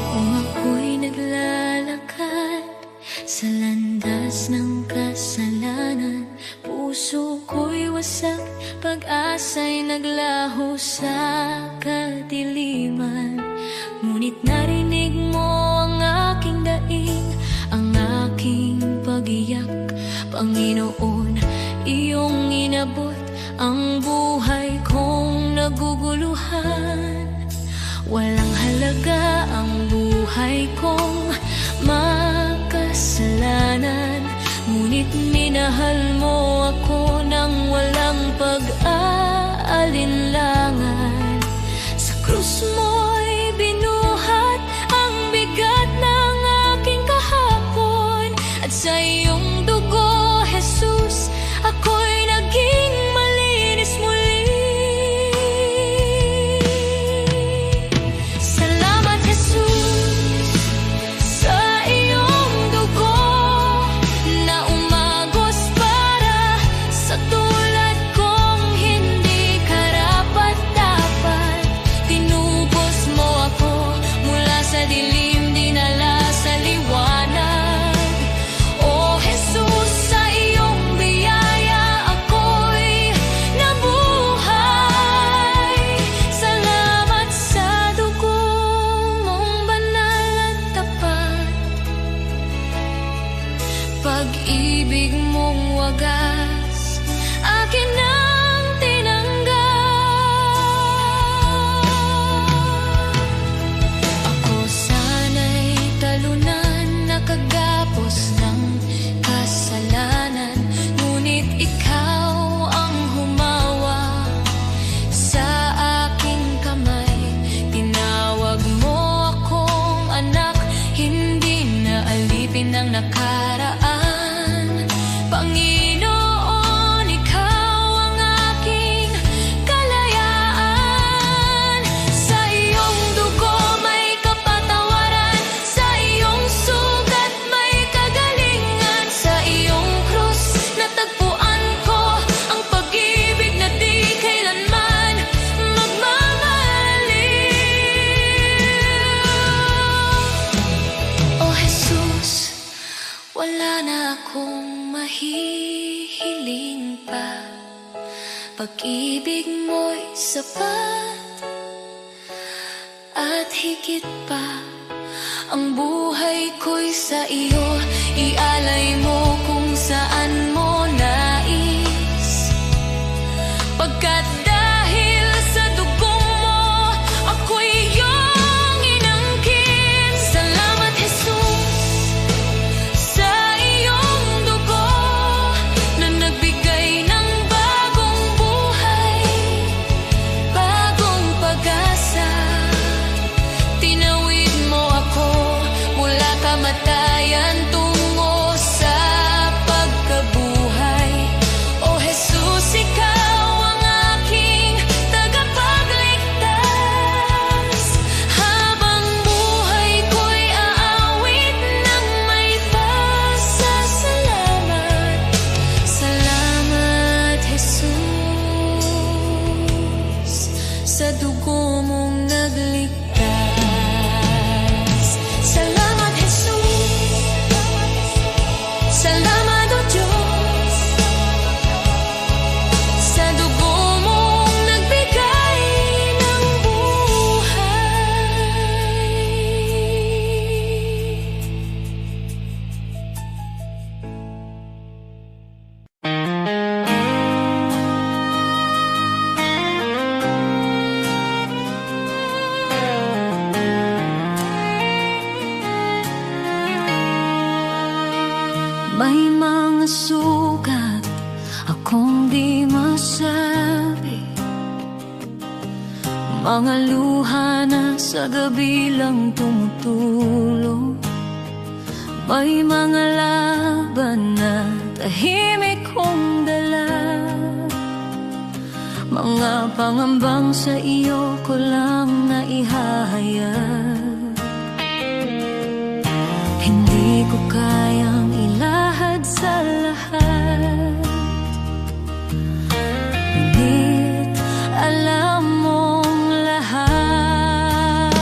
Kung ako'y naglalakad sa landas ng kasalanan, puso ko'y wasak, pag-asa'y naglaho sa kadiliman. Ngunit narinig mo ang aking daing, ang aking pag-iyak. Panginoon, iyong inabot ang buhay kong naguguluhan. Walang halaga ang buhay kong makasalanan, ngunit minahal mo ako nang walang pag-aalinlangan. Sa krus mo'y binuhat ang bigat ng aking kahapon, at sa iyong dugo, Jesus, ako'y naging malinis muli. Salamat, Jesus, sa iyong dugo na umagos para sa tulad kong hindi karapat-dapat. Tinubos mo ako mula sa dilim, dinala sa liwanag. O Jesus, sa iyong biyaya ako'y nabuhay. Salamat sa dugo mong banal at tapat, pag-ibig mong wagas, akin ang tinanggap. Ako sana'y talunan, nakagapos ng kasalanan, ngunit ikaw ang humawa sa aking kamay. Tinawag mo akong anak, hindi na alipin ng nakaraan. Panginoon, ikaw ang aking kalayaan. Sa iyong dugo may kapatawaran, sa iyong sugat may kagalingan. Sa iyong krus natagpuan ko ang pag-ibig na di kailanman magmamaliw. O Jesus, wala na akong mahihiling pa, pag-ibig mo'y sapat at higit pa. Ang buhay ko'y sa iyo, ialay mo kung saan mo nais. Pagkat dahil sa dugong mo, ako'y iyong inangkin. Salamat, Jesus, sa iyong dugo na nagbigay ng bagong buhay, bagong pag-asa. Tinawid mo ako mula kamatayan tungo sa pagkabuhay. O Jesus, ikaw ang aking tagapagligtas. Habang buhay ko'y aawit ng may pasasalamat. Salamat, Jesus, sa dugo mong nagligtas. Salamat, Jesus. Salamat, O Diyos, sa dugo mong nagbigay ng buhay. May mga sugat akong di masabi, mga luha na sa gabi lang tumutulong. May mga laban na tahimik kong dala, mga pangambang sa iyo ko lang naihahayag. Hindi ko kayang ilahad sa lahat, ngunit alam mong lahat.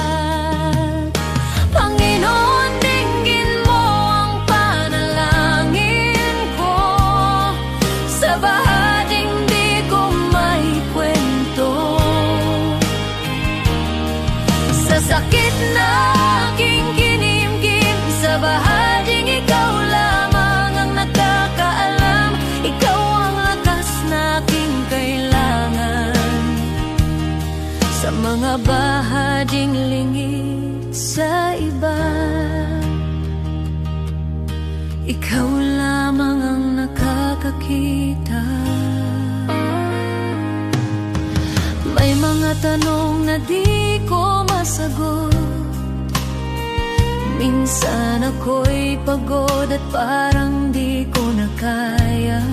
aking kinimkim. Sa bahaging ikaw lamang ang nakakaalam. Ikaw ang lakas na aking kailangan. Sa mga bahaging lingid sa iba, ikaw lamang ang nakakakita. May mga tanong na di ko masagot. Minsan ako'y pagod at parang di ko na kaya.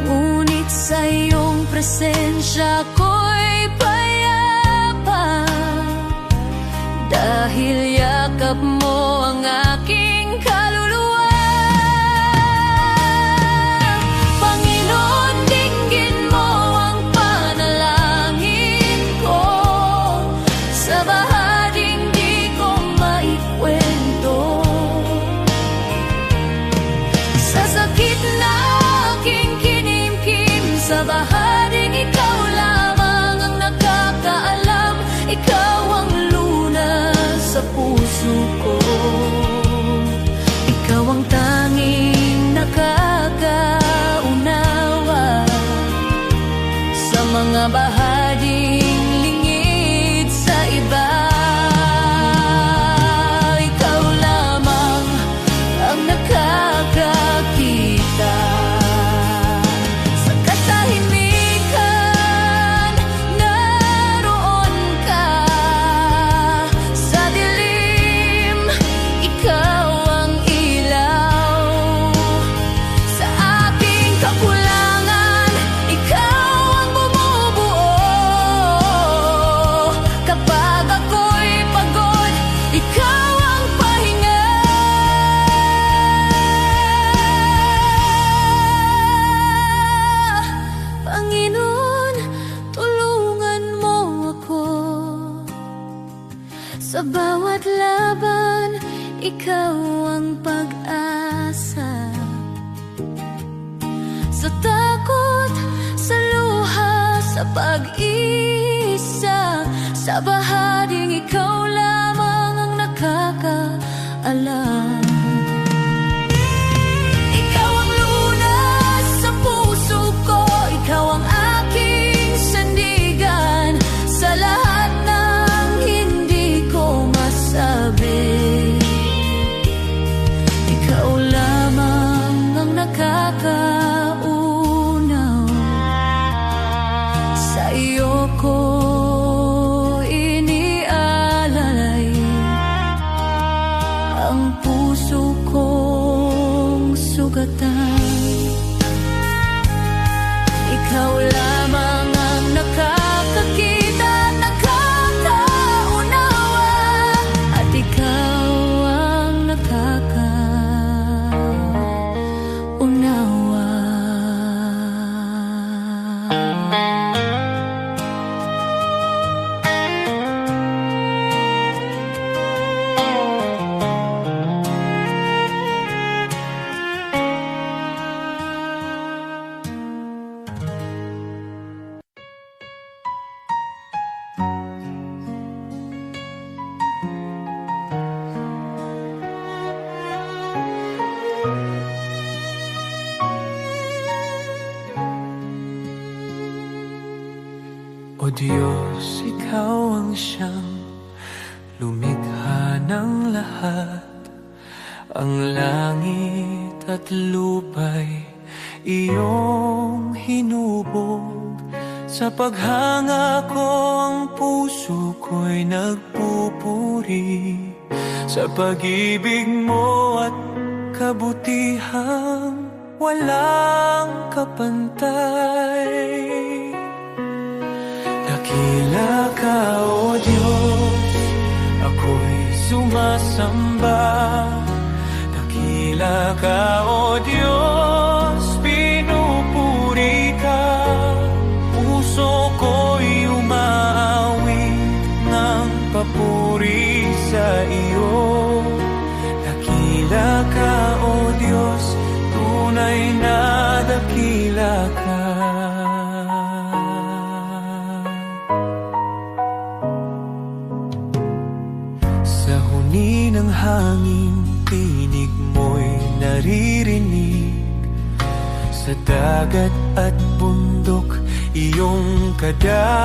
Ngunit sa iyong presensya ako'y payapa. Dahil yakap mo ang aking kaluluwa. Panginoon, dinggin mo ang panalangin ko. Sa bahaging di ko maikwento, sa sakit na aking kinimkim. Sa bahaging ikaw lamang ang nakakaalam. Ikaw ang lunas sa puso ko. Ikaw ang tanging nakakaunawa sa mga bahaging lingid sa iba. Ikaw lamang ang nakakakita. Sa katahimikan, naroon ka. Sa dilim, ikaw ang ilaw. Sa aking kakulangan, ikaw ang bumubuo. Kapag ako'y pagod, ikaw ang pahinga. Panginoon, tulungan mo ako. Sa bawat laban, ikaw ang pag-asa. Sa takot, sa luha, sa pag-isa, sa bahaging ikaw lamang ang nakakaalam. Ikaw ang lunas sa puso ko. Ikaw ang aking sandigan. Sa lahat ng hindi ko masabi, ikaw lamang ang nakakaunaw. Sa iyo ko inialalay ang puso kong sugatan. Ikaw lamang ang nakakakita, nakakaunawa, at ikaw ang nakakaunawa. O Diyos, Ikaw ang siyang lumikha ng lahat. Ang langit at lupa'y iyong hinubog. Sa paghanga ko ang puso ko'y nagpupuri sa pag-ibig mo at kabutihang walang kapantay. Dakila ka, O Diyos, ako'y sumasamba. Dakila ka, O Diyos, pinupuri ka. Puso ko'y umaawit ng papuri sa iyo. Dakila ka, O Diyos, tunay na dakila ka. Ni ng hangin, tinig mo'y naririnig. Sa dagat at bundok, iyong kadakilaan.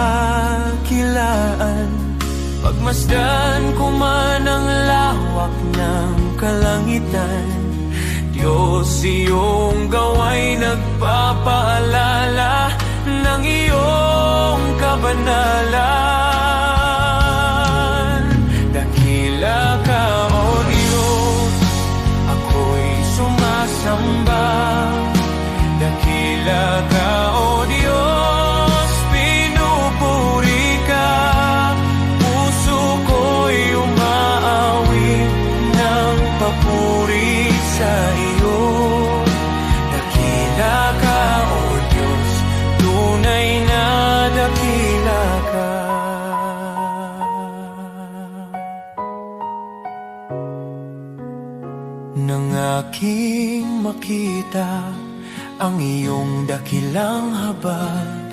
Pagmasdan ko man ang lawak ng kalangitan, Diyos, iyong gawa'y nagpapaalala ng iyong kabanalan. Dakila ka, O Diyos, ako'y sumasamba. Dakila ka, O Diyos, pinupuri ka. Puso ko'y umaawit ng papuri sa iyo. Dakila ka, O Diyos, tunay na dakila ka. Nang aking makita ang iyong dakilang habag,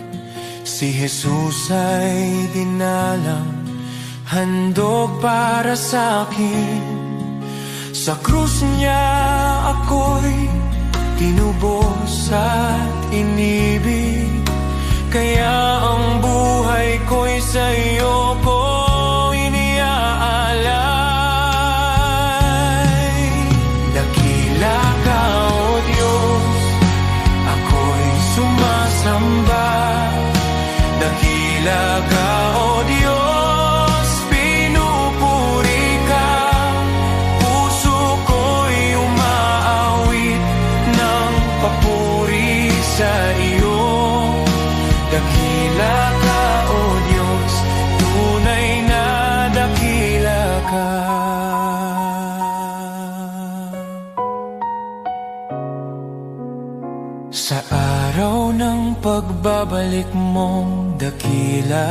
si Jesus ay dinalang, handog para sa akin. Sa krus niya ako'y tinubos at inibig, kaya ang buhay ko'y sa iyo ko iniaalay. Dakila ka, O Diyos, ako'y sumasamba. Dakila ka, O Diyos, pinupuri ka. Puso ko'y umaawit ng papuri sa iyo. Dakila ka, O Diyos, tunay na dakila ka. Sa araw ng pagbabalik mong dakila,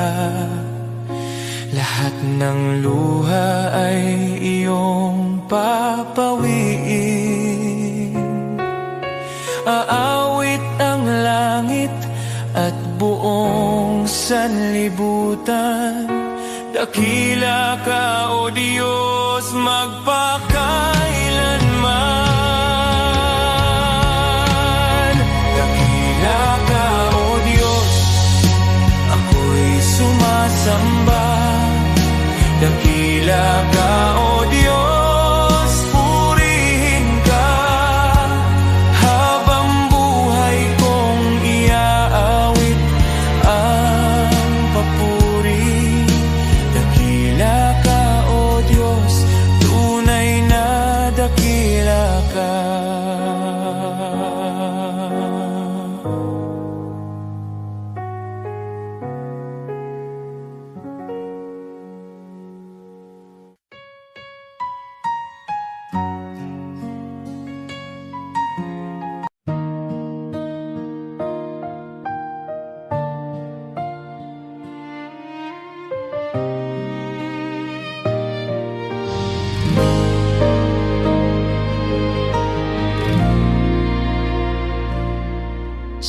lahat ng luha ay iyong papawiin. Aawit ang langit at buong sanlibutan. Dakila ka, O Diyos, magpakailanman. Dakila ka, O Diyos, ako'y sumasamba. Dakila ka, O Diyos, purihin ka. Habang buhay kong iaawit ang papuri. Dakila ka, O Diyos, tunay na dakila ka.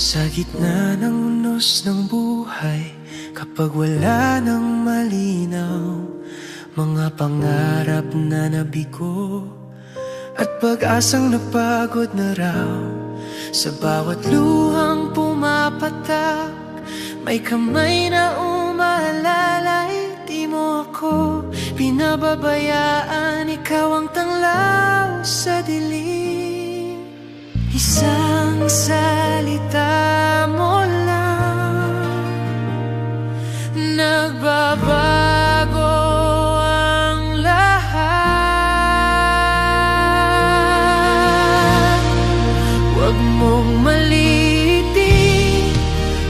Sa gitna ng unos ng buhay, kapag wala nang malinaw, mga pangarap na nabigo at pag-asang napagod na raw. Sa bawat luhang pumapatak, may kamay na umaalalay. Di mo ako pinababayaan, ikaw ang tanglaw sa dilim. Isang salita mo lang, nagbabago ang lahat. Huwag mong maliitin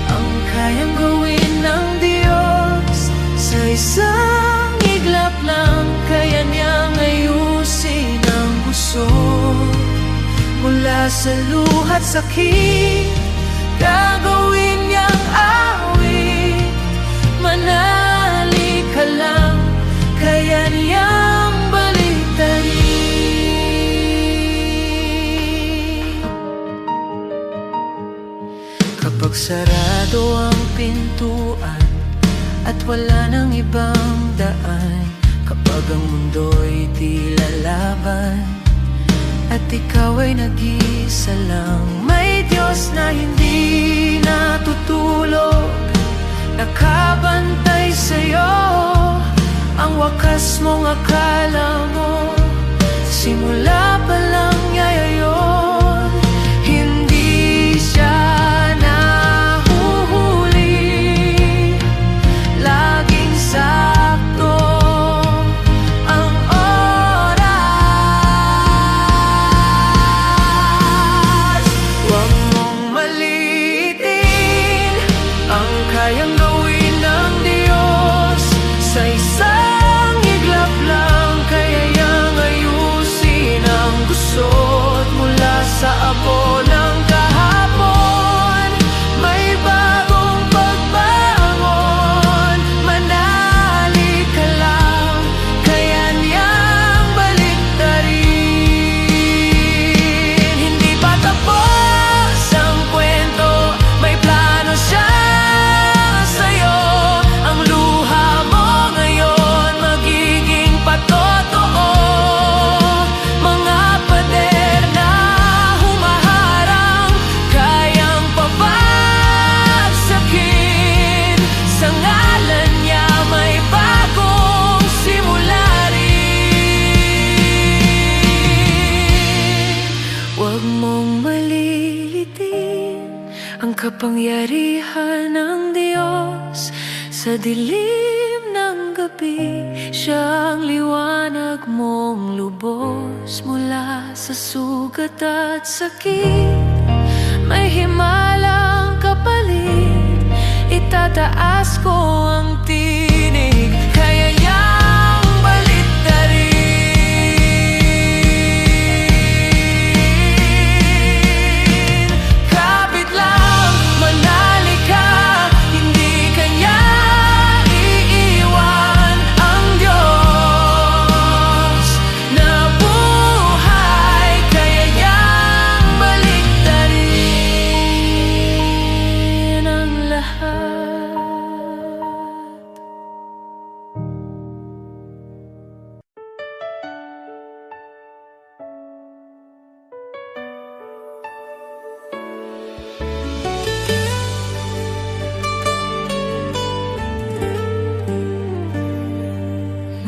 ang kayang gawin ng Diyos. Sa isang iglap lang, kaya niyang ayusin ang gusot. Mula sa luha't sakit, gagawin niyang awit. Manali ka lang, kaya niyang baliktarin. Kapag sarado ang pintuan at wala nang ibang daan, kapag Kapag ang mundo'y tila laban at ikaw ay nag-iisa lang, may Diyos na hindi natutulog, nakabantay sa'yo. Ang wakas mong akala mo, simula pa lang niya yun. Hindi siya nahuhuli, laging sakto ang oras. Huwag mong maliitin ang kayang gawin ng Diyos. Sa isang iglap lang kayang ayusin ang gusot. Mula sa abo ng kahapon, may bagong pagbangon. Manali ka lang, kaya niyang baliktarin. Hindi pa tapos ang kwento, may plano siya sa'yo. Ang luha mo ngayon magiging patotoo. Mga pader na humaharang, kayang pabagsakin. Sa ngalan niya may bagong simula rin. Huwag mong malilitin ang kapangyarihan ng Diyos. Sa dilim ng gabi, siya ang liwanag mong lubos. Mula sa sugat at sakit, may himalang kapalit. Itataas ko ang tinig, kaya niyang baliktarin. Kapit lang, manali ka, hindi kanya iiwan. Ang Diyos na buhay, kaya niyang baliktarin ang lahat.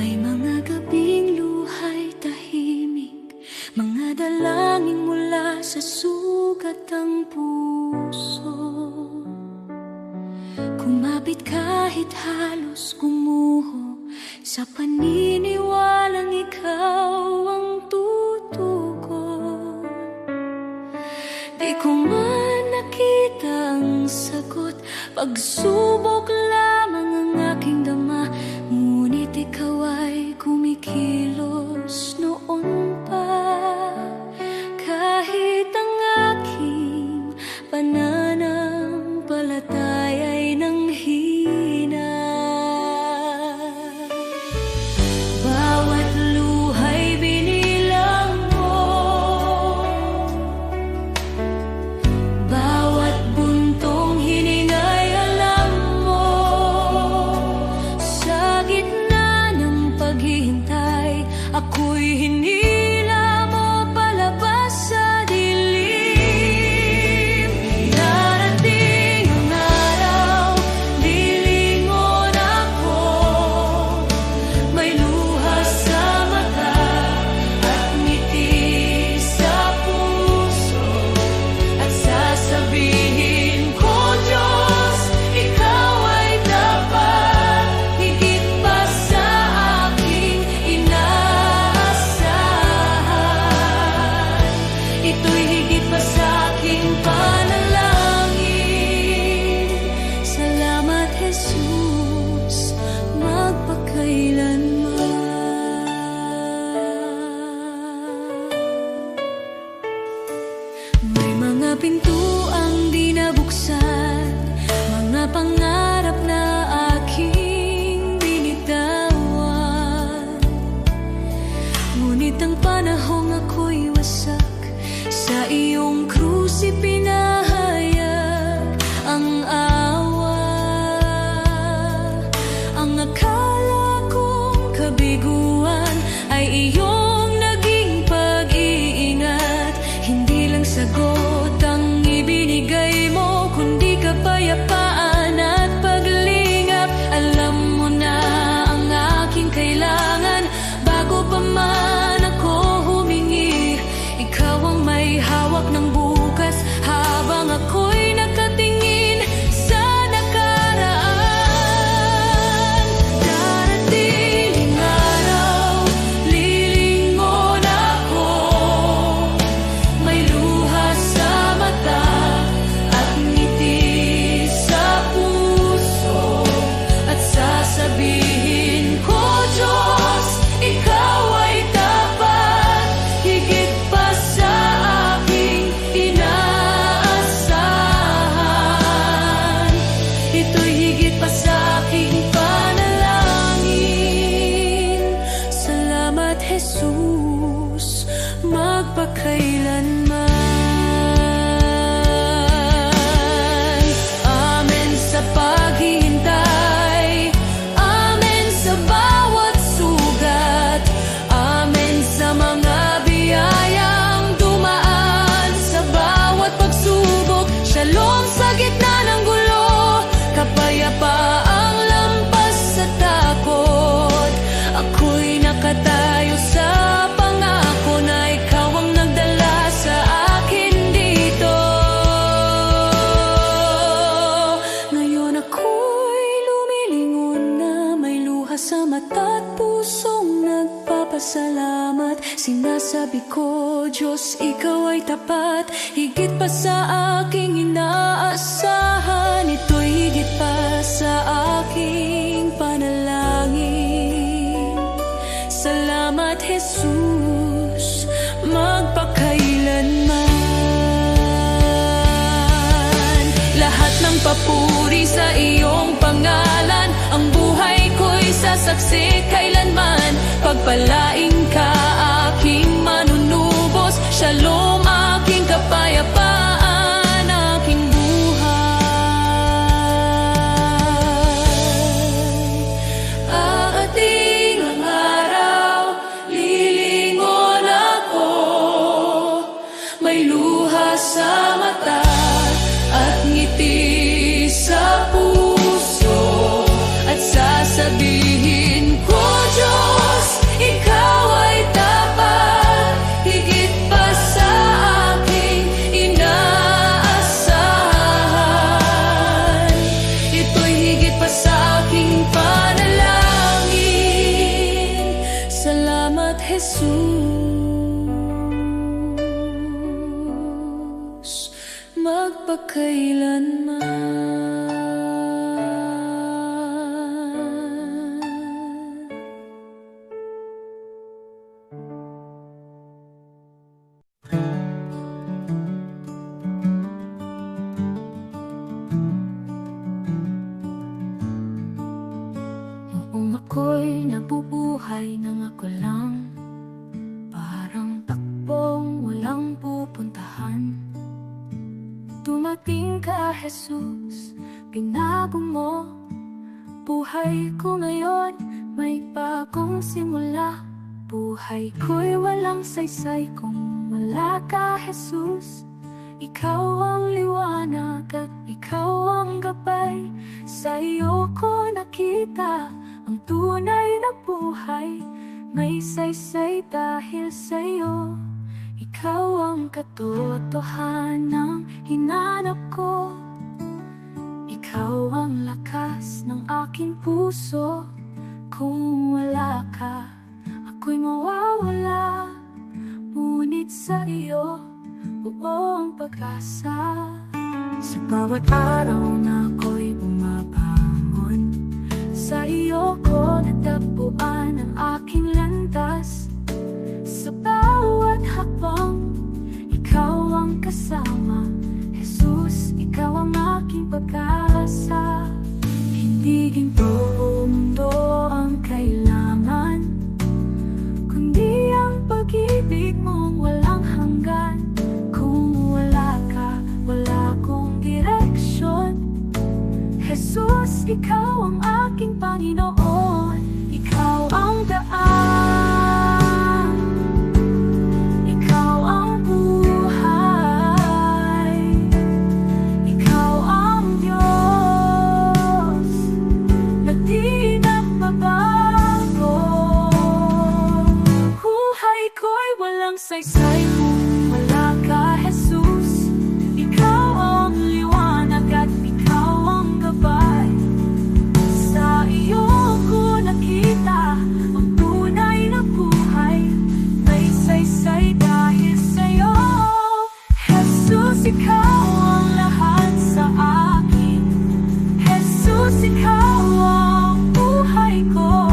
May mga gabing luhay tahimik, mga dalangin mula sa sugat ang puso. Kumapit kahit halos gumuho, sa paniniwalang ikaw ang tutugon. Di ko man nakita ang sagot, pagsubok lamang ang aking dama. Ngunit ikaw ay kumikilos noon pa. Kahit ang aking pananampalataya ay nanghina. Bawat luhay binilang mo, bawat buntong hiningay alam mo. Sa gitna ng paghihintay, ako'y hinila mo palabas sa dilim. Darating ang araw, lilingon ako. May luha sa mata at ngiti sa puso, at sasabihin ko, Diyos, ikaw ay dapat. Higit pa sa aking inaasahan, ito'y higit pa sa aking panalangin. Salamat, Jesus, magpakailanman. May mga pintuang di nabuksan, mga pangarap na aking binitawan. Ngunit ang panahong ako'y wasak, sa iyong krus ipinahayag ang awa. Ang akala kong kabiguan Jesus, magpakailanman. Amen sa paghihintay, amen sa bawat sugat, amen sa mga biyayang dumaan sa bawat pagsubok. Shalom sa gitna ng gulo, kapayapaang lampas sa takot. Ako'y nakatayo sa pangako na ikaw ang nagdala sa akin dito. Ngayon ako'y lumilingon na may luha sa mata at pusong nagpapasalamat. Sinasabi ko, Diyos, ikaw ay tapat, higit pa sa aking inaasahan. Ito'y higit pa sa aking panalangin. Salamat, Jesus, magpakailanman. Lahat ng papuri sa iyong pangalan, ang buhay ko'y sasaksi kailanman. Pagpalain ka, aking manunubos. Shalom, aking kapayapaan, aking buhay. Aating ang araw, lilingon ako, may luha sa mata at ngiti sa puso, at sasabihin ko, Diyos, ikaw ay tapat, higit pa sa aking inaasahan. Ito'y higit pa sa aking panalangin. Salamat, Jesus, magpakailanman. Noong ako'y nabubuhay nang ako lang, parang takbong walang pupuntahan. Dumating ka, Jesus, binago mo buhay ko ngayon, may bagong simula. Buhay ko'y walang saysay kung wala ka, Jesus. Ikaw ang liwanag at ikaw ang gabay. Sa iyo ko nakita ang tunay na buhay. May saysay dahil sa iyo. Ikaw ang katotohanan hinanap ko. Ikaw ang lakas ng aking puso. Kung wala ka, ako'y mawawala. Ngunit sa iyo, buo ang pag-asa. Sa bawat araw na ako'y bumabangon, sa iyo ko natagpuan ang aking landas. Sa bawat hakbang, ikaw ang kasama. Jesus, ikaw ang aking pag-asa. Hindi ginto o mundo ang kailangan, kundi ang pag-ibig mong walang hanggan. Kung wala ka, wala akong direksyon. Jesus, ikaw ang aking Panginoon. Ikaw ang daan, ikaw ang buhay, ikaw ang Diyos na di nagbabago. Buhay ko'y walang saysay kung wala ka, Jesus. Ikaw ang liwanag at ikaw ang gabay. Sa iyo ko nakita ang tunay na buhay. May saysay dahil sa'yo, Jesus. Ikaw ang lahat sa akin. Jesus, ikaw ang buhay ko.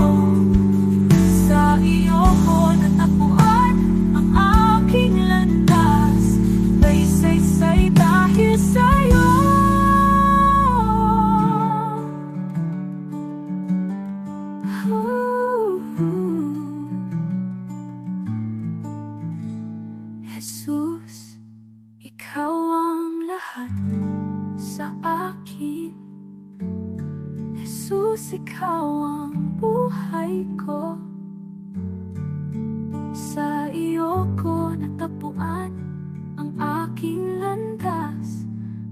Sa iyo ko natagpuan ang aking landas. ikaw ang buhay ko. Sa iyo ko natapuan ang aking landas.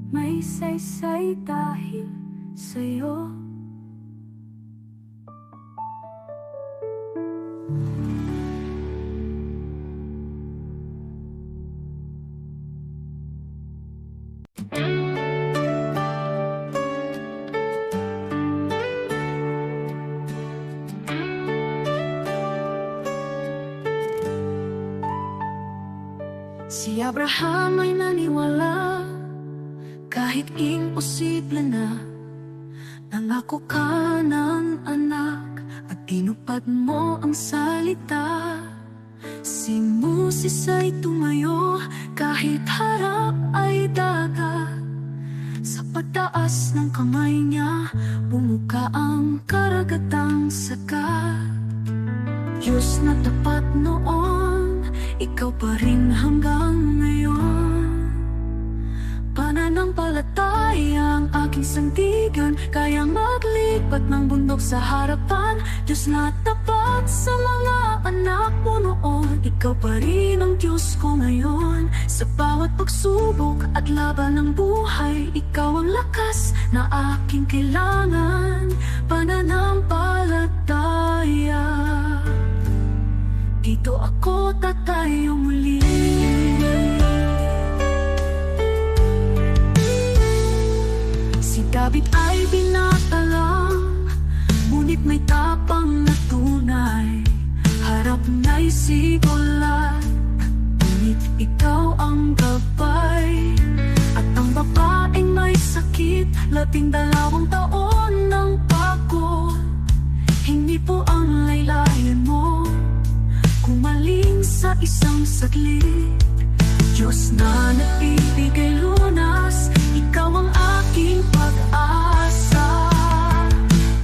May saysay dahil sa'yo. Si Abraham ay naniwala kahit imposible na. Nangako ka ng anak at tinupad mo ang salita. Si Moses ay tumayo kahit harap ay dagat. Sa pagtaas ng kamay niya, bumuka ang karagatang sagat. Diyos na tapat noon, ikaw pa rin hanggang ngayon. Pananampalataya ang aking sandigan, kayang maglipat ng bundok sa harapan. Diyos na tapat sa mga anak mo noon, ikaw pa rin ang Diyos ko ngayon. Sa bawat pagsubok at laban ng buhay, ikaw ang lakas na aking kailangan. Pananampalataya, dito ako tatayo muli. Si David ay binatalang, ngunit may tapang na tunay. Harap na'y sigolat, ngunit ikaw ang gabay. At ang babaeng may sakit, 12 taon ng pagod. Hindi po ang laylayan mo kumaling sa isang saglit. Diyos na nagbibigay lunas, ikaw ang aking pag-asa.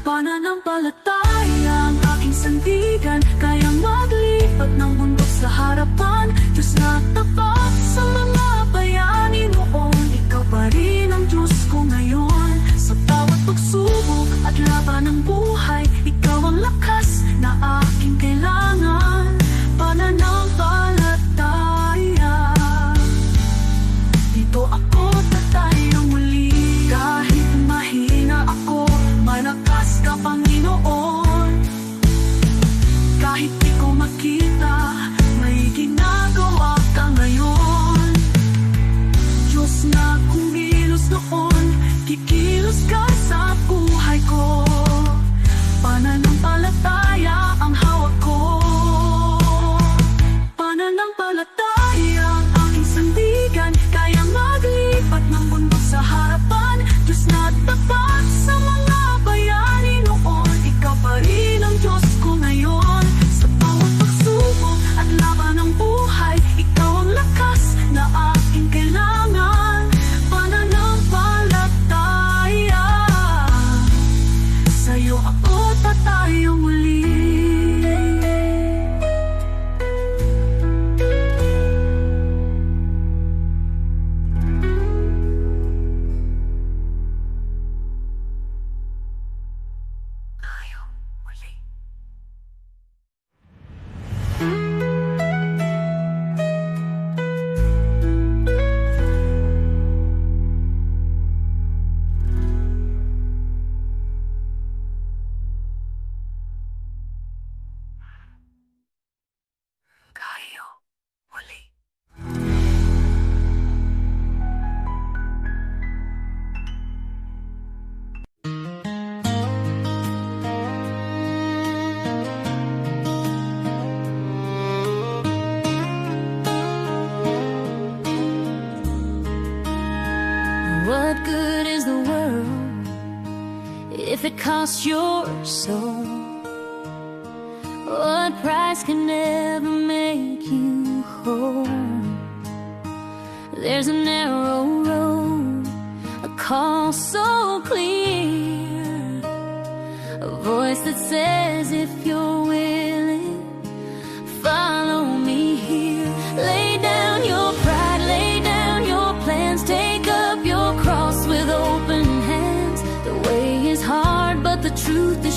Pananampalataya ang aking sandigan, kayang maglipat ng bundok sa harapan. Diyos na tapat sa mga bayani noon, ikaw pa rin ang Diyos ko ngayon. Sa bawat pagsubok at laban ng buhay, ikaw ang lakas na aking kailangan. Pananampalataya, dito ako tatayo muli. Kahit mahina ako, malakas ka Panginoon. Kahit di ko makita, may ginagawa ka ngayon. Diyos na kumilos noon, kikilos ka sa buhay ko. Pananampalataya ang hawak ko. Pananampalataya ang aking sandigan, kayang maglipat ng bundok sa harapan. Diyos na tapat sa mga bayani noon, ikaw pa rin ang Diyos ko ngayon. Sa bawat pagsubok at laban ng buhay, ikaw ang lakas na aking kailangan. Pananampalataya, sa'yo ako tatayo muli. What good is the world if it costs your soul? What price can ever make you whole? There's a narrow road, a call so clear, a voice that says if you're willing, follow me here. Lay down your pride, lay down your plans, take up your cross with open hands. The way is hard, but the truth is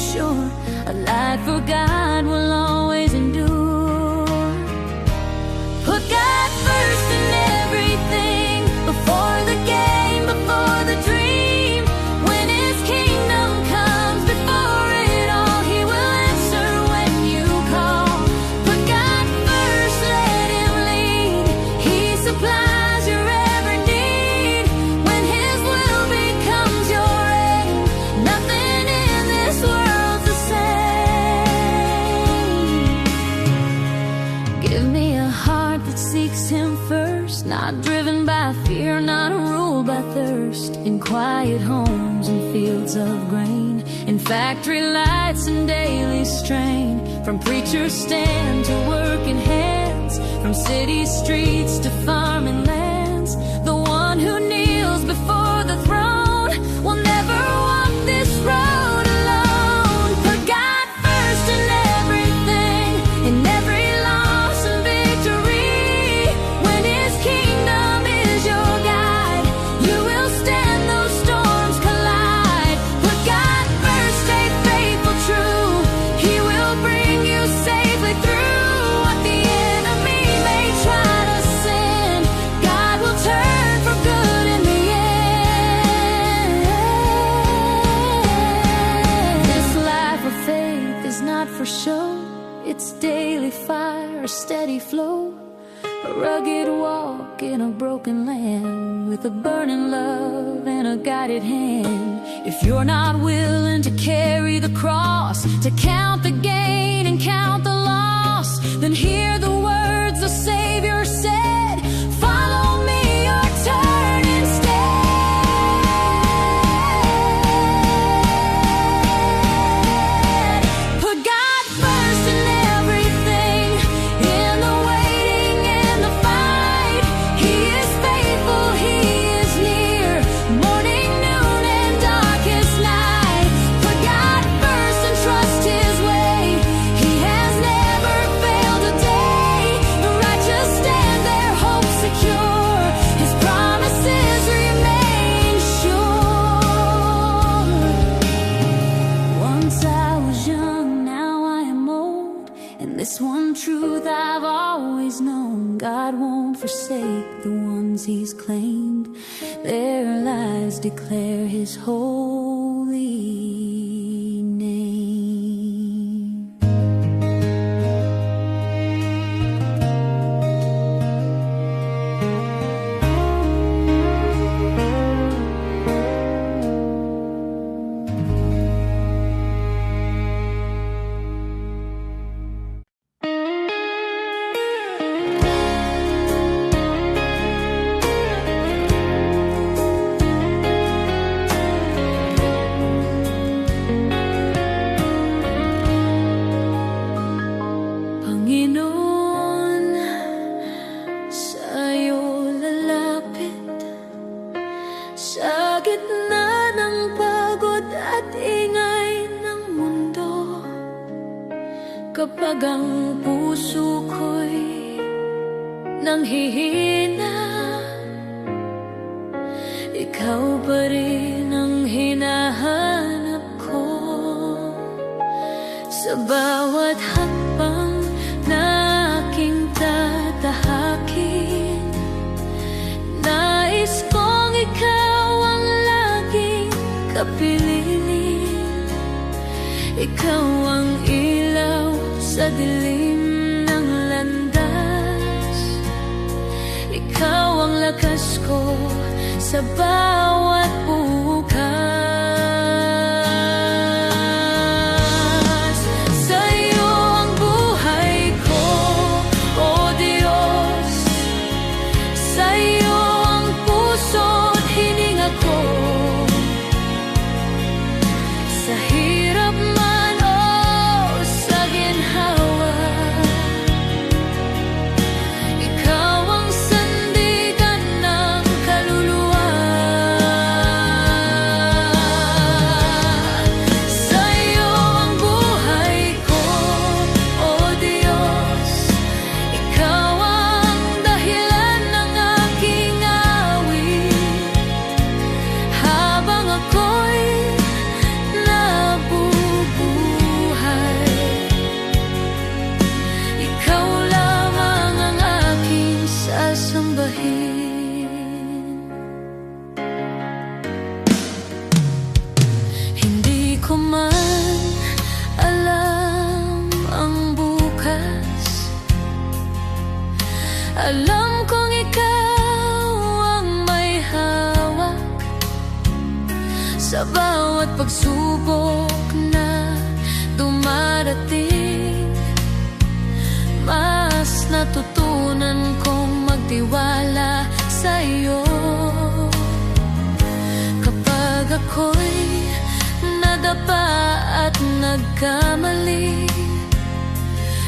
seeks Him first, not driven by fear, not ruled by thirst, in quiet homes and fields of grain, in factory lights and daily strain, from preacher's stand to working hands, from city streets to farming lands. The one who kneels before the throne will never walk this road alone. Put God first in everything, in every loss and victory. When His kingdom is your guide, you will stand those storms collide. Put God first, stay faithful, true. He will bring you safely through what the enemy may try to send. God will turn for good in the end. This life of faith is not for show. It's daily fire, a steady flow, a rugged walk in a broken land, with a burning love and a guided hand. If you're not willing to carry the cross, to count the gain and count the loss, then hear the words the Savior said, follow me or turn instead. Put God first in everything, in the waiting and the fight. He is faithful, He is near, morning, noon, and darkest night. Put God first and trust His way. He has never failed a day. The righteous stand their hope secure. His promises remain sure. Once I was young, now I am old, and this one truth I've always known: God won't forsake the ones He's claimed. Their lives declare His holy name. Panginoon, sa'yo lalapit, sa gitna ng pagod at ingay ng mundo. Kapag ang puso ko'y nanghihina, ikaw pa rin ang hinahanap ko. Sa bawat hakbang na aking tatahakin, nais kong ikaw ang laging kapiling. Ikaw ang ilaw sa dilim ng landas, ikaw ang lakas ko sa bawat bukas. Sa'yo ang buhay ko, O Diyos. Sa'yo ang puso't hininga ko. Sa hirap man o sa ginhawa, ikaw ang sandigan ng kaluluwa. Sa'yo ang buhay ko, O Diyos. Ikaw ang dahilan ng aking awit, habang ako'y nabubuhay. Ikaw lamang ang aking sasambahin. Hindi ko man alam ang bukas, alam kong ikaw ang may hawak sa bawat pagsubok na dumarating. Mas natutunan kong ako'y nadapa at nagkamali.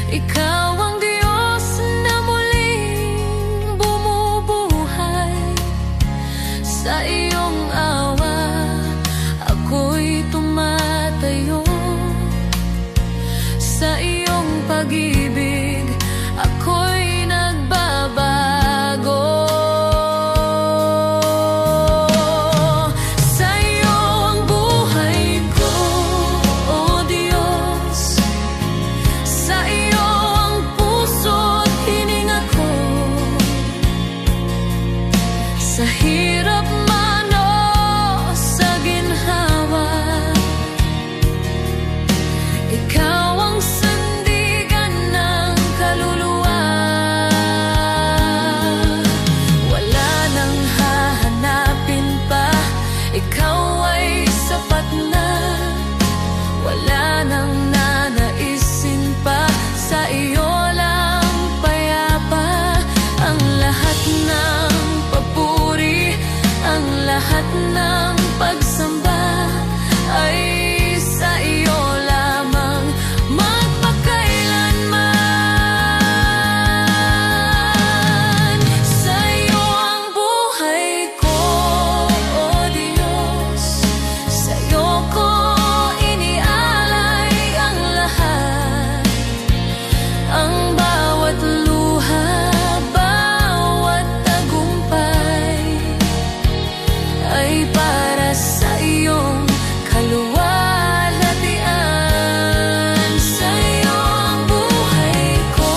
Ikaw ang Diyos na muling bumubuhay. Sa iyong awa ako'y tumatayo. Sa iyong pag-ibig ako'y nagbabago. Sa iyo ang buhay ko, O Diyos. Sa iyo ang puso't hininga ko. Sa hirap man o sa ginhawa, ikaw ang sandigan ng kaluluwa. Wala nang hahanapin pa, ikaw ay sapat na. Wala nang nanaisin pa, sa iyo lang payapa. Ang lahat ng papuri, ang lahat ng pagsamba ay sa iyo lamang magpakailanman. Sa iyo ang buhay ko, O Diyos. Sa iyo ko inialay ang lahat. Ang bawat luha, bawat tagumpay ay para sa iyong kaluwalhatian. Sa iyo ang buhay ko,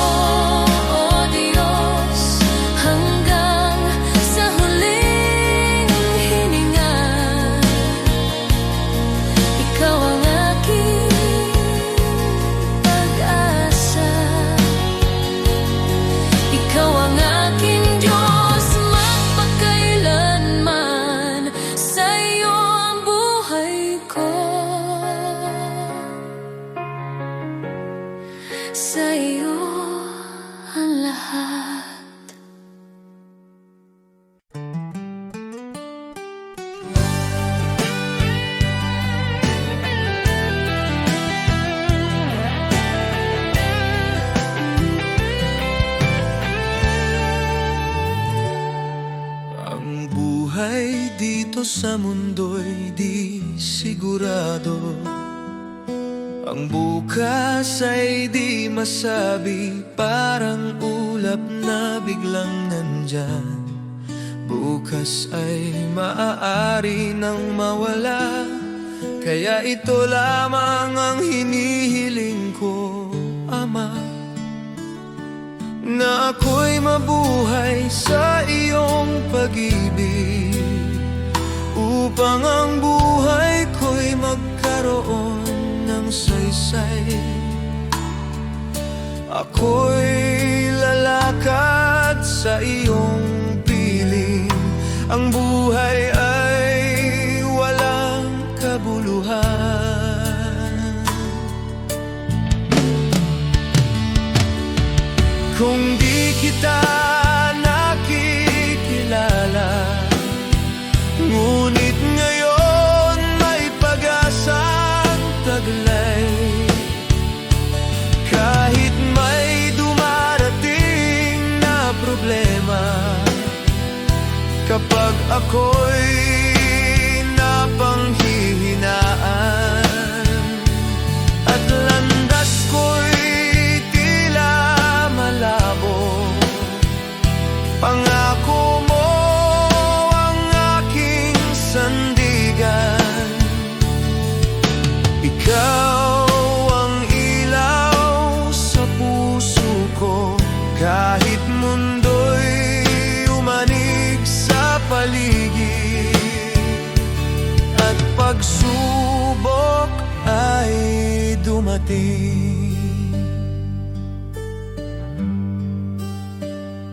O Diyos. Hanggang sa huling hininga, ikaw ang aking pag-asa. Ikaw ang aking Diyos magpakailanman. Sa iyo ang buhay ko. Sa iyo ang lahat. Ang buhay dito sa mundo'y di sigurado. Ang bukas ay di masabi, parang ulap na biglang nandyan. Bukas ay maaari nang mawala, kaya ito lamang ang hinihiling ko, Ama, na ako'y mabuhay sa iyong pag-ibig, upang ang buhay ko'y magkaroon ng saysay. Ako'y lalakad sa iyong piling, ang buhay ay walang kabuluhan. Kung di kita nakikilala, ngunit ngayon may pag-asang taglay. Kahit may dumarating na problema, kapag ako'y napanghihinaan at landas ko'y tila malabo, pangako mo ang aking sandigan. Ikaw ang ilaw sa puso ko, kahit mundo'y umanig sa paligid at pagsubok ay dumating.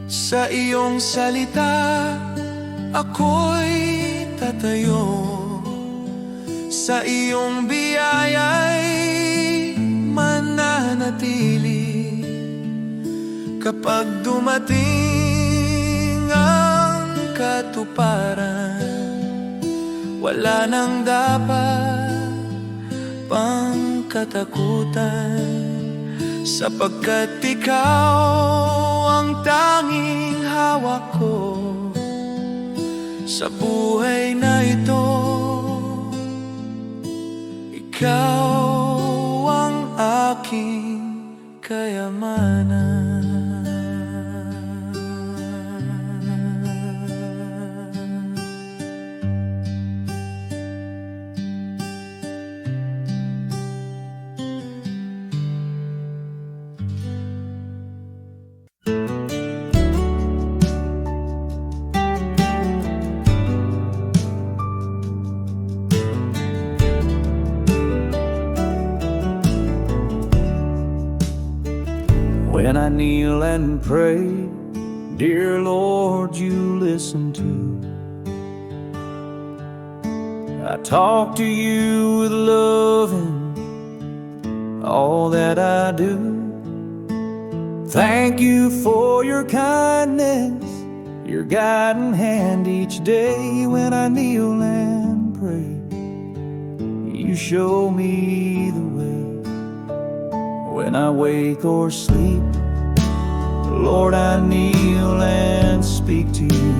Sa iyong salita ako'y tatayo, sa iyong biyaya'y mananatili. Kapag dumating ang katuparan, wala nang dapat pang katakutan, sapagkat ikaw ang tanging hawak ko sa buhay na ito. Ikaw ang aking kayamanan. When I kneel and pray, dear Lord, you listen too. I talk to you with love in all that I do. Thank you for your kindness, your guiding hand each day. When I kneel and pray, you show me the way. When I wake or sleep, Lord, I kneel and speak to you.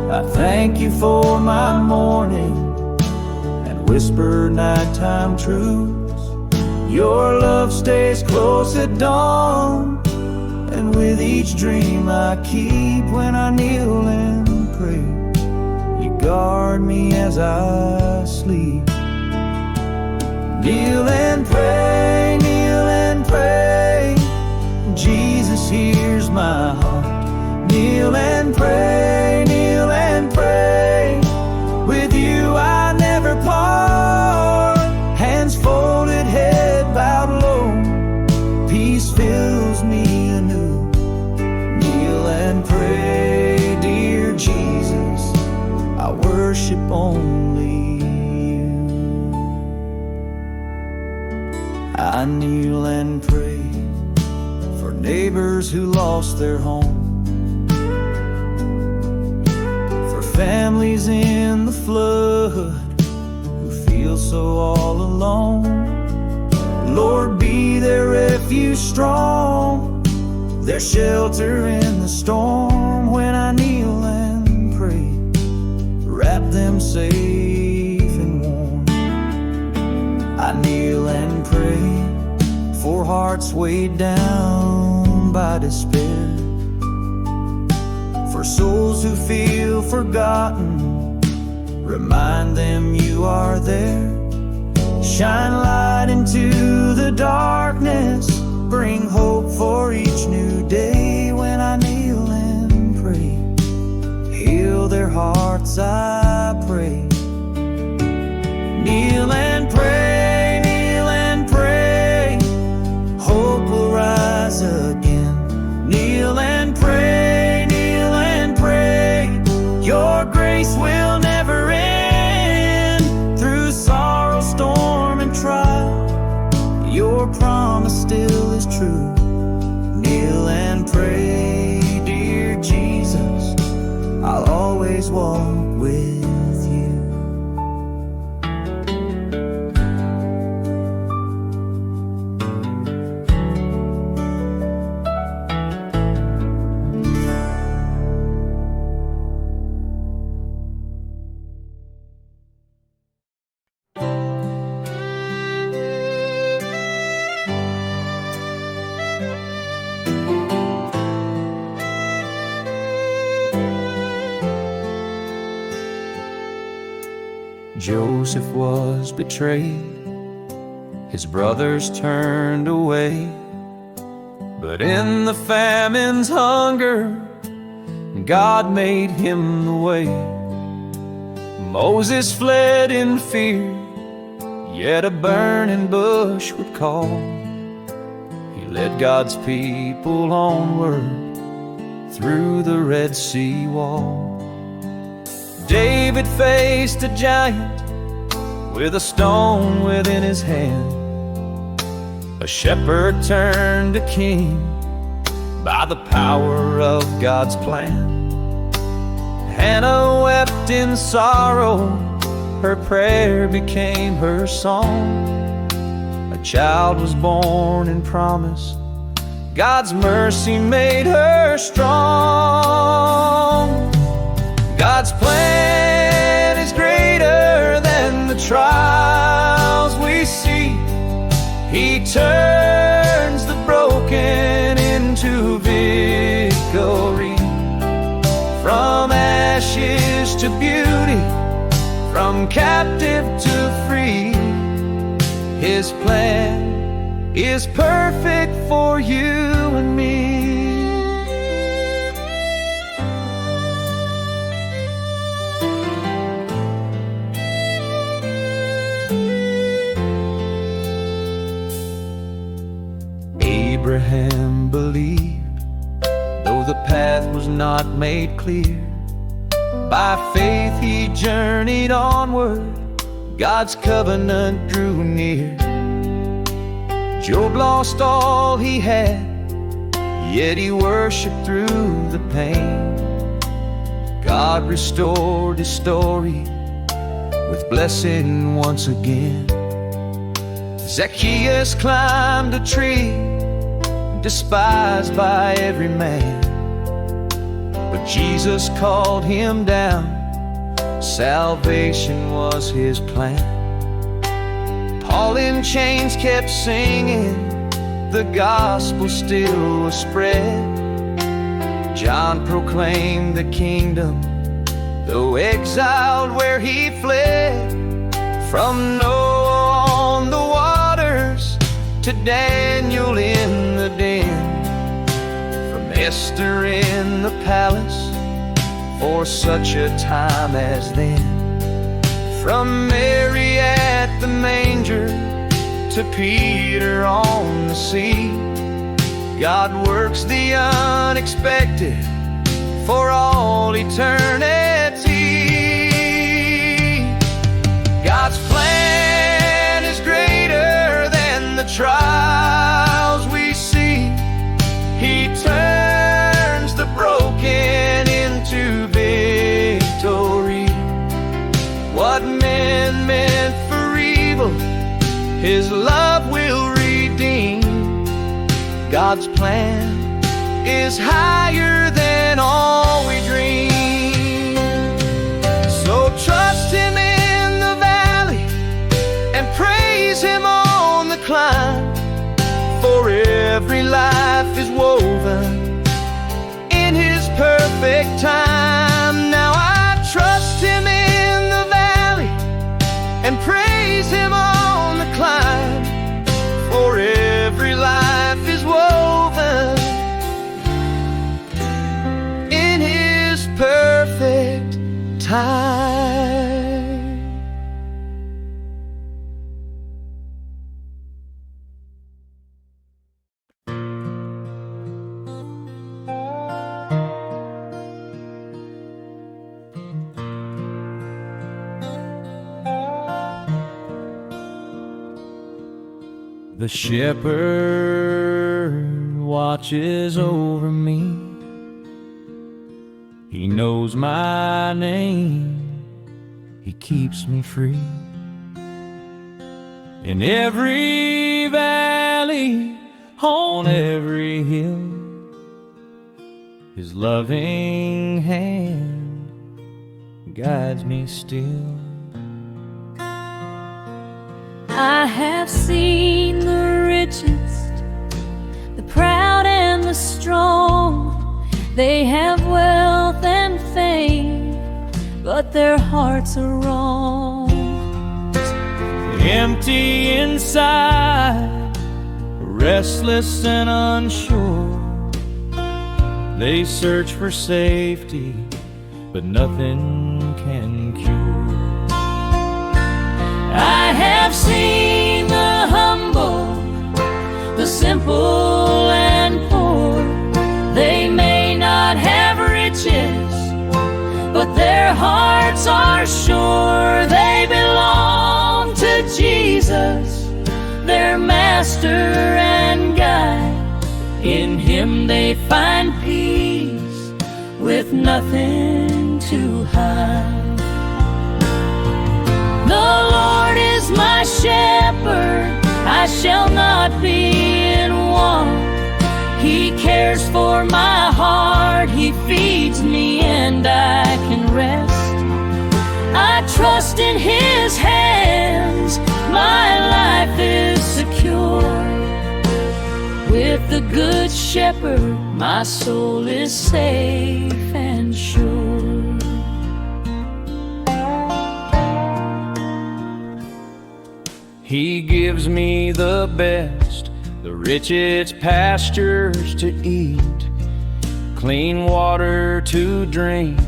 I thank you for my morning and whisper nighttime truths. Your love stays close at dawn, and with each dream I keep. When I kneel and pray, you guard me as I sleep. Kneel and pray, kneel and pray, Jesus hears my heart. Kneel and pray, kneel and pray, with you I never part. Hands folded, head bowed low, peace fills me anew. Kneel and pray, dear Jesus, I worship only you. I kneel and pray for neighbors who lost their home, for families in the flood who feel so all alone. Lord, be their refuge strong, their shelter in the storm. When I kneel and pray, wrap them safe and warm. I kneel and pray for hearts weighed down by despair, for souls who feel forgotten, remind them you are there. Shine light into the darkness, bring hope for each new day. When I kneel and pray, heal their hearts, I pray. Kneel and pray, kneel and pray, hope will rise again. Kneel and pray, kneel and pray, your grace will never end. Through sorrow, storm and trial, your promise still is true. Kneel and pray, dear Jesus, I'll always walk with you. Joseph was betrayed, his brothers turned away, but in the famine's hunger, God made him the way. Moses fled in fear, yet a burning bush would call. He led God's people onward through the Red Sea wall. David faced a giant with a stone within his hand. A shepherd turned to king by the power of God's plan. Hannah wept in sorrow, her prayer became her song. A child was born in promise, God's mercy made her strong. God's plan is greater than the trials we see. He turns the broken into victory. From ashes to beauty, from captive to free, His plan is perfect for you and me. Abraham believed, though the path was not made clear. By faith he journeyed onward, God's covenant drew near. Job lost all he had, yet he worshiped through the pain. God restored his story with blessing once again. Zacchaeus climbed a tree, despised by every man, but Jesus called him down. Salvation was his plan. Paul in chains kept singing, the gospel still was spread. John proclaimed the kingdom, though exiled where he fled. From Noah on the waters to Daniel in the den, from Esther in the palace for such a time as then, from Mary at the manger to Peter on the sea. God works the unexpected for all eternity. God's plan is greater than the trials we see. He turns the broken into victory. What men meant for evil, His love will redeem. God's plan is higher than all we dream. So trust Him in the valley and praise Him on the climb, for every life is woven in His perfect time. Now I trust Him in the valley and praise Him on the climb, for every life is woven in His perfect time. The shepherd watches over me. He knows my name. He keeps me free. In every valley, on every hill, His loving hand guides me still. I have seen the richest, the proud and the strong. They have wealth and fame, but their hearts are wrong. Empty inside, restless and unsure. They search for safety, but nothing can cure. I have seen the humble, the simple and poor. They may not have riches, but their hearts are sure. They belong to Jesus, their master and guide. In Him they find peace with nothing to buhay. The Lord is my shepherd, I shall not be in want. He cares for my heart, He feeds me and I can rest. I trust in His hands, my life is secure. With the Good Shepherd, my soul is safe and sure. He gives me the best, the richest pastures to eat, clean water to drink,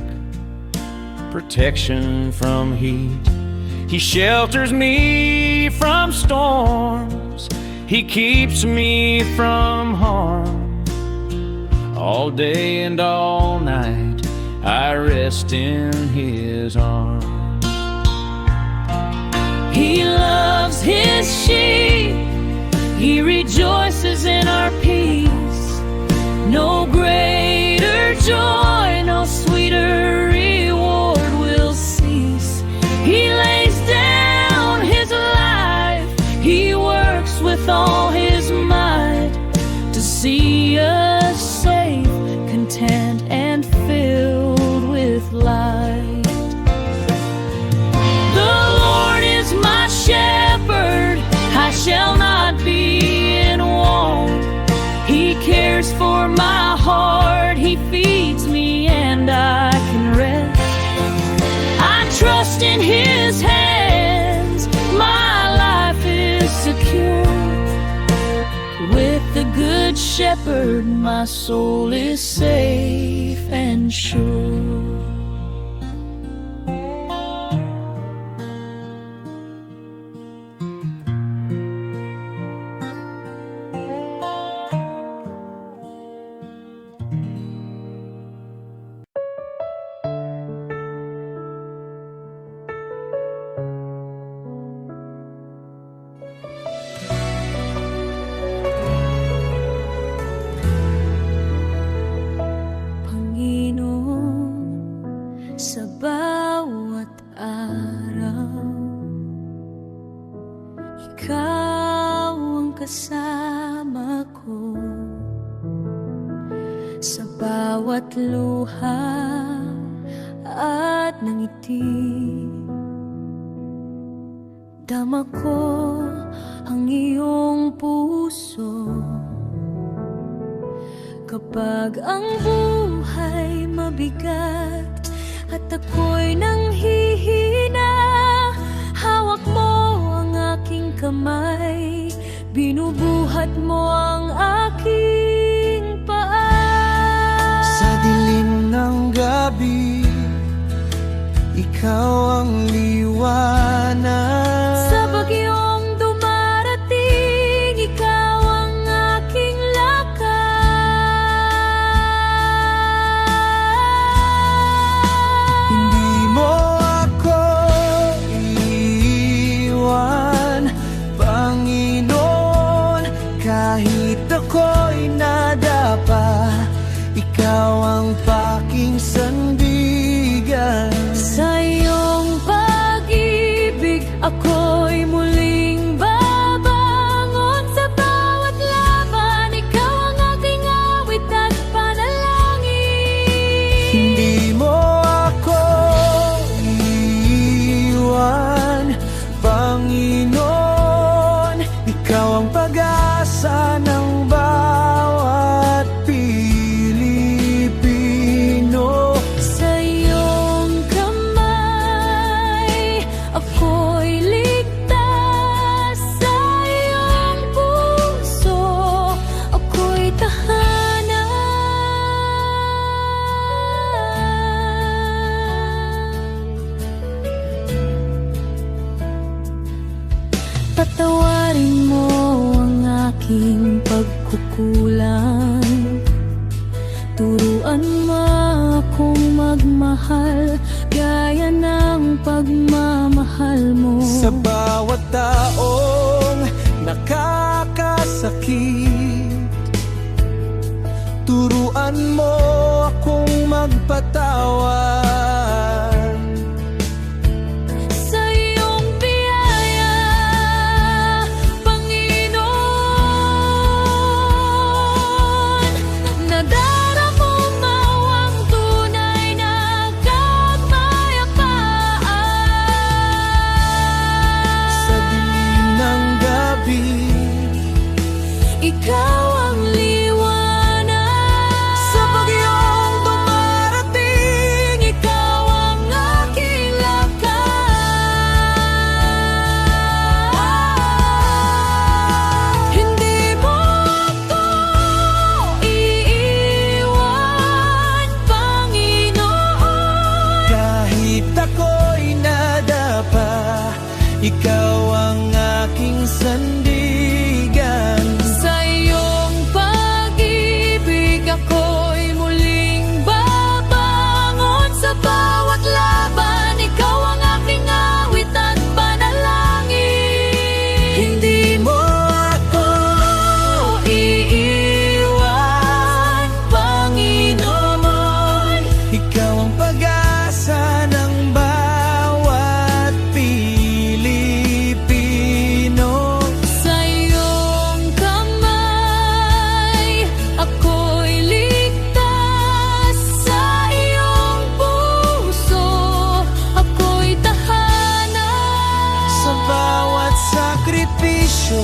protection from heat. He shelters me from storms, He keeps me from harm. All day and all night I rest in His arms. He loves His sheep, He rejoices in our peace. No greater joy, no sweeter reward will cease. He lays down His life, He works with all His might to see us safe, content, and filled with light. My shepherd, I shall not be in want. He cares for my heart, He feeds me and I can rest. I trust in His hands, my life is secure. With the Good Shepherd, my soul is safe and sure. Sa bawat araw, Ikaw ang kasama ko. Sa bawat luha at ngiti, dama ko ang iyong puso. Kapag ang buhay mabigat at ako'y nanghihina, hawak mo ang aking kamay, binubuhat mo ang aking paa. Sa dilim ng gabi, ikaw ang liwanag. Sa bagyong dumarating, ikaw ang aking lakas. Hindi mo ako iiwan, Panginoon, kahit ako'y nadapa. Ikaw ang paking sandigan. Sa iyong pag-ibig, ako'y muling babangon. Sa bawat laban, ikaw ang aking awit at panalangin. Hindi mo ako iiwan, Panginoon. Ikaw ang pag-asa ng bawat Pilipino. Sa iyong kamay, ako'y ligtas. Sa iyong puso, ako'y tahanan. Patawarin mo ang aking pagkukulang. Turuan mo akong magmahal gaya ng pagmamahal mo. Sa bawat taong nakakasakit, turuan mo akong magpatawad. ikaw ang aking sandigan. Sa iyong pag-ibig ako'y muling babangon. Sa bawat laban, ikaw ang aking awit at panalangin. Hindi mo ako iiwan, Panginoon. ikaw ang pag-asa ng bawat Pilipino. Sa iyong kamay, ako'y ligtas. Sa iyong puso, ako'y tahanan. Sa bawat sakripisyo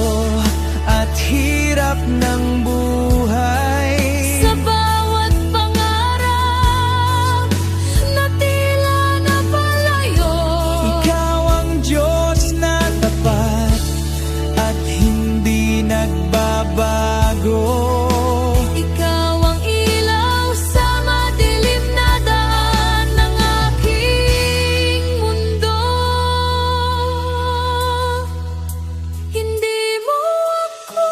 at hirap ng buhay, Sa bawat pangarap na tila napalayo, ikaw ang Diyos na tapat at hindi nagbabago. ikaw ang ilaw sa madilim na daan ng aking mundo. Hindi mo ako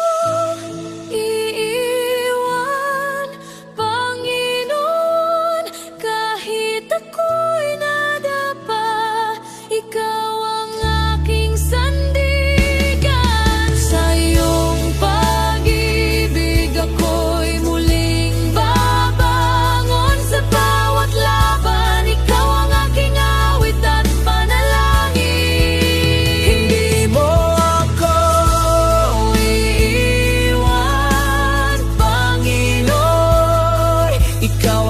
iiwan, Panginoon. Kahit ako'y nadapa, ikaw ang aking sandigan. Sa iyong pag-ibig ako'y muling babangon. Sa bawat laban, ikaw ang aking awit at panalangin. Hindi mo ako iiwan, Panginoon. ikaw